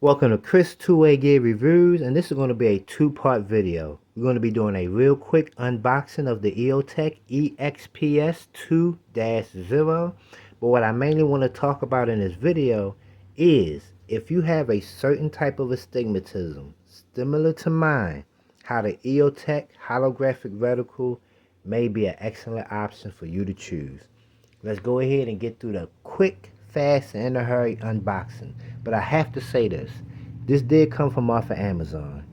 Welcome to Chris 2A Gear Reviews, and this is going to be a two-part video. We're going to be doing a real quick unboxing of the EOTECH exps2-0. But what I mainly want to talk about in this video is if you have a certain type of astigmatism similar to mine, how the EOTECH holographic reticle may be an excellent option for you to choose. Let's go ahead and get through the quick, fast, and in a hurry unboxing. But I have to say this. This did come from off of Amazon.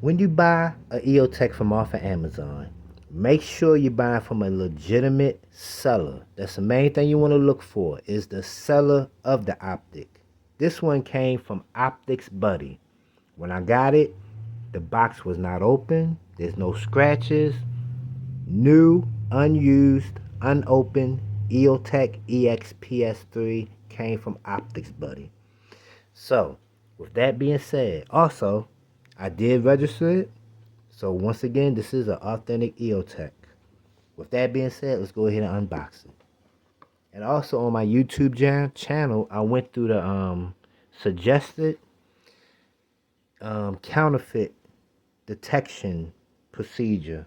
When you buy a EOTECH from off of Amazon, make sure you buy from a legitimate seller. That's the main thing you want to look for, is the seller of the optic. This one came from Optics Buddy. When I got it, the box was not open. There's no scratches. New, unused, unopened EOTECH exps3 came from Optics Buddy. So, with that being said, also, I did register it. So, once again, this is an authentic EOTECH. With that being said, let's go ahead and unbox it. And also on my YouTube channel, I went through the suggested counterfeit detection procedure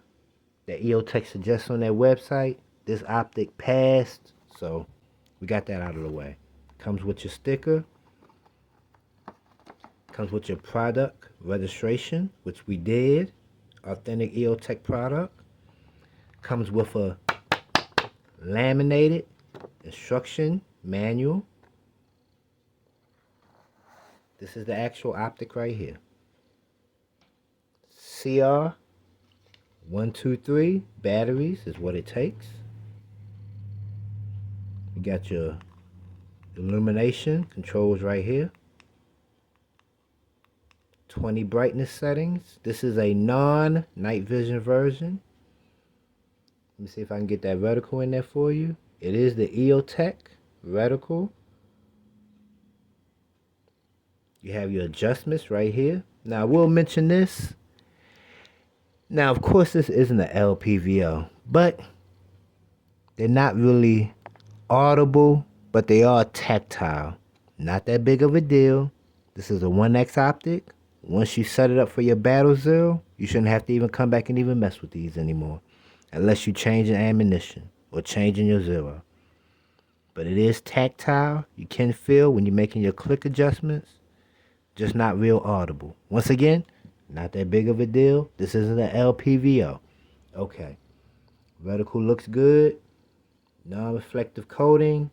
that EOTECH suggests on their website. This optic passed, so we got that out of the way. Comes with your sticker. Comes with your product registration, which we did. Authentic EOTECH product. Comes with a laminated instruction manual. This is the actual optic right here. CR123 batteries is what it takes. You got your illumination controls right here. 20 brightness settings. This is a non-night vision version. Let me see if I can get that reticle in there for you. It is the EOTECH reticle. You have your adjustments right here. Now I will mention this. Now, of course, this isn't an LPVO, but they're not really audible, but they are tactile. Not that big of a deal. This is a 1X optic. Once you set it up for your battle zero, you shouldn't have to even come back and even mess with these anymore, unless you change your ammunition or changing your zero. But it is tactile. You can feel when you're making your click adjustments, just not real audible. Once again, not that big of a deal. This isn't an LPVO. Okay. Reticle looks good. Non-reflective coating.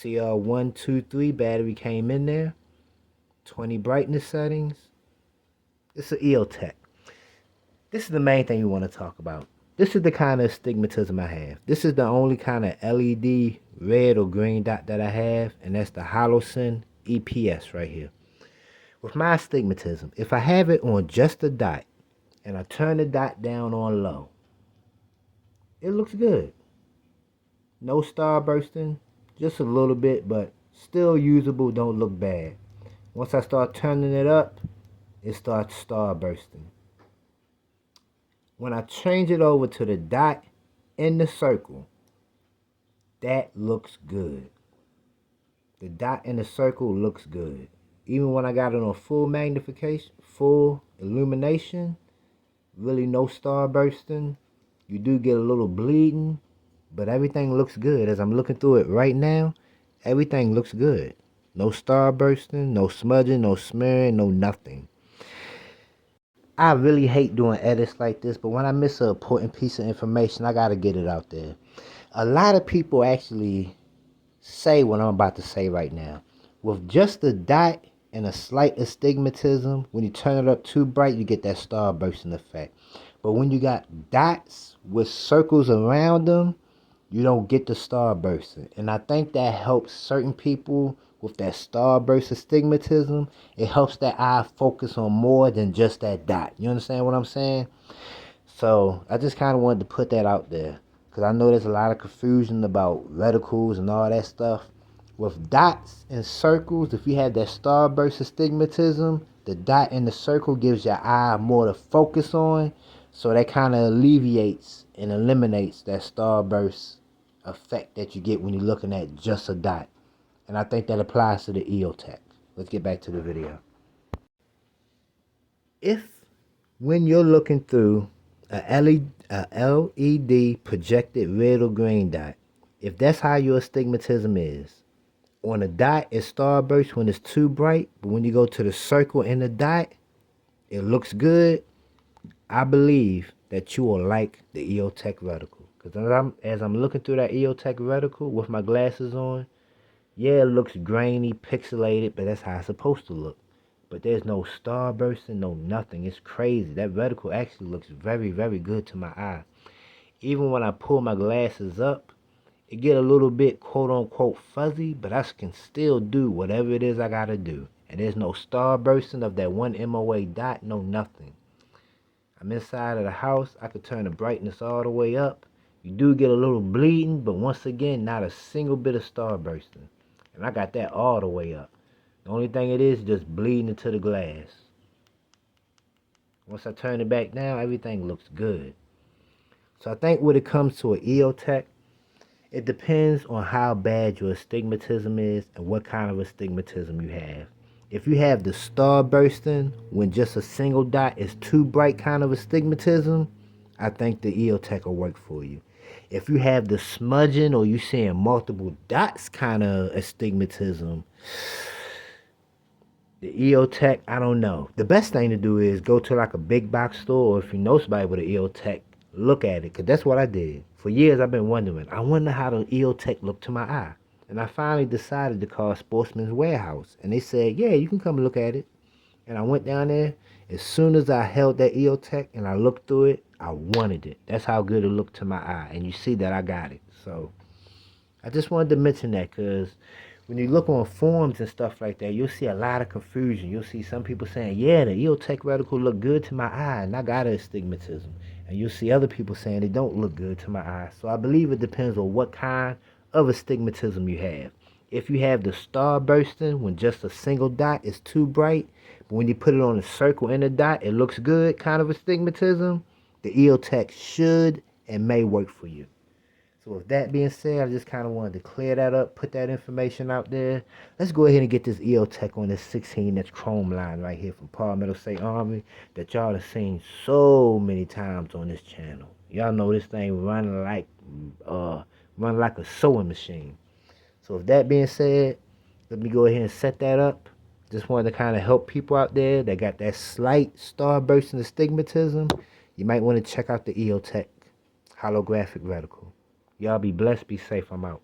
CR123 battery came in there. 20 brightness settings. It's an EOTECH. This is the main thing you want to talk about. This is the kind of astigmatism I have. This is the only kind of LED red or green dot that I have, and that's the Holosun EPS right here. With my astigmatism, if I have it on just a dot and I turn the dot down on low, it looks good. No star bursting, just a little bit, but still usable, don't look bad. Once I start turning it up, it starts star bursting. When I change it over to the dot in the circle, that looks good. The dot in the circle looks good. Even when I got it on full magnification, full illumination, really no star bursting. You do get a little bleeding, but everything looks good. As I'm looking through it right now, everything looks good. No star bursting, no smudging, no smearing, no nothing. I really hate doing edits like this, but when I miss an important piece of information, I gotta get it out there. A lot of people actually say what I'm about to say right now. With just a dot and a slight astigmatism, when you turn it up too bright, you get that star bursting effect. But when you got dots with circles around them, you don't get the star bursting. And I think that helps certain people with that starburst astigmatism. It helps that eye focus on more than just that dot. You understand what I'm saying? So I just kind of wanted to put that out there, because I know there's a lot of confusion about reticles and all that stuff. With dots and circles, if you have that starburst astigmatism, the dot and the circle gives your eye more to focus on. So that kind of alleviates and eliminates that starburst effect that you get when you're looking at just a dot. And I think that applies to the EOTECH. let's get back to the video. If when you're looking through a LED projected red or green dot, if that's how your astigmatism is, on a dot it's starburst when it's too bright, but when you go to the circle in the dot, it looks good. I believe that you will like the EOTECH reticle. Because as I'm looking through that EOTECH reticle with my glasses on, yeah, it looks grainy, pixelated, but that's how it's supposed to look. But there's no starbursting, no nothing. It's crazy. That reticle actually looks very, very good to my eye. Even when I pull my glasses up, it get a little bit quote-unquote fuzzy, but I can still do whatever it is I gotta do. And there's no starbursting of that one MOA dot, no nothing. I'm inside of the house. I could turn the brightness all the way up. You do get a little bleeding, but once again, not a single bit of starbursting. And I got that all the way up. The only thing it is just bleeding into the glass. Once I turn it back down, everything looks good. So I think when it comes to an EOTECH, it depends on how bad your astigmatism is and what kind of astigmatism you have. If you have the starbursting when just a single dot is too bright kind of astigmatism, I think the EOTECH will work for you. If you have the smudging or you seeing multiple dots kind of astigmatism, the EOTECH, I don't know. The best thing to do is go to like a big box store, or if you know somebody with an EOTECH, look at it, because that's what I did. For years, I've been wondering, I wonder how the EOTECH look to my eye. And I finally decided to call Sportsman's Warehouse. And they said, yeah, you can come look at it. And I went down there. As soon as I held that EOTECH and I looked through it, I wanted it. That's how good it looked to my eye. And you see that I got it. So I just wanted to mention that because when you look on forums and stuff like that, you'll see a lot of confusion. You'll see some people saying, yeah, the EOTECH reticle look good to my eye, and I got astigmatism. And you'll see other people saying they don't look good to my eye. So I believe it depends on what kind of astigmatism you have. If you have the star bursting when just a single dot is too bright, but when you put it on a circle in the dot, it looks good kind of astigmatism, the EOTECH should and may work for you. So with that being said, I just kind of wanted to clear that up, put that information out there. Let's go ahead and get this EOTECH on this 16-inch chrome line right here from Palmetto State Army that y'all have seen so many times on this channel. Y'all know this thing running like a sewing machine. So with that being said, let me go ahead and set that up. Just wanted to kind of help people out there that got that slight starburst in astigmatism. You might want to check out the EOTECH holographic reticle. Y'all be blessed, be safe, I'm out.